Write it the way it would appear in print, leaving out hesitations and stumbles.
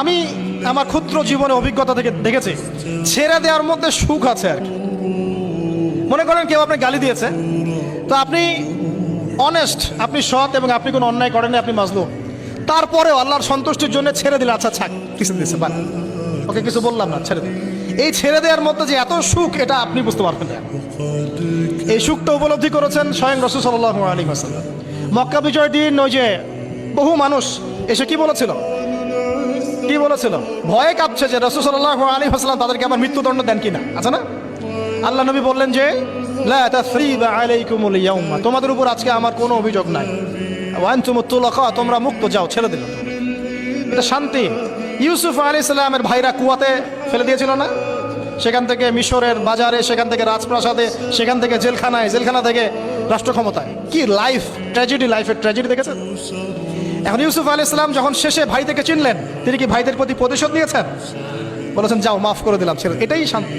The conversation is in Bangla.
আমি আমার ক্ষুদ্র জীবনে অভিজ্ঞতা থেকে দেখেছি ছেড়ে দেওয়ার মধ্যে সুখ আছে আর কি। মনে করেন কেউ আপনি গালি দিয়েছে, তো আপনি অনেস্ট, আপনি সৎ এবং আপনি কোনো অন্যায় করেননি, আপনি মাজলুম, তারপরেও আল্লাহর সন্তুষ্টির জন্য ছেড়ে দিলে, আচ্ছা ছাক, কিছু দিয়েছে বান, ওকে কিছু বললাম না, ছেড়ে দিন। এই ছেড়ে দেওয়ার মধ্যে যে এত সুখ, এটা আপনি বুঝতে পারবেন না। এই সুখটা উপলব্ধি করেছেন স্বয়ং রাসূল সাল্লাল্লাহু আলাইহি ওয়াসাল্লাম। মক্কা বিজয়ের দিন ওই যে বহু মানুষ এসে কি বলেছিল, ভয়ে কাঁপছে যে রাসূল সাল্লাল্লাহু আলাইহি ওয়াসাল্লাম তাদেরকে আবার মৃত্যুদণ্ড দেন কিনা, আছে না? আল্লাহ নবী বললেন যে লা তাসরিবা আলাইকুমুল ইয়াউমা, তোমাদের উপর আজকে আমার কোনো অভিযোগ নাই, ওয়া আনতুমুত তুলাকা, তোমরা মুক্ত, যাও, ছেড়ে দিল। এটা শান্তি। ইউসুফ আলাইহিস সালামের ভাইরা কুয়াতে ফেলে দিয়েছিল না, সেখান থেকে মিশরের বাজারে, সেখান থেকে রাজপ্রাসাদে, সেখান থেকে জেলখানায়, জেলখানা থেকে রাষ্ট্র ক্ষমতায়। কি লাইফ ট্র্যাজেডি, লাইফের ট্র্যাজেডি দেখেছেন? এখন ইউসুফ আলাইহিস সালাম যখন শেষে ভাই থেকে চিনলেন, তিনি কি ভাইদের প্রতি প্রতিশোধ নিয়েছেন? বলেছেন যাও, মাফ করে দিলাম, ছেড়ে। এটাই শান্তি।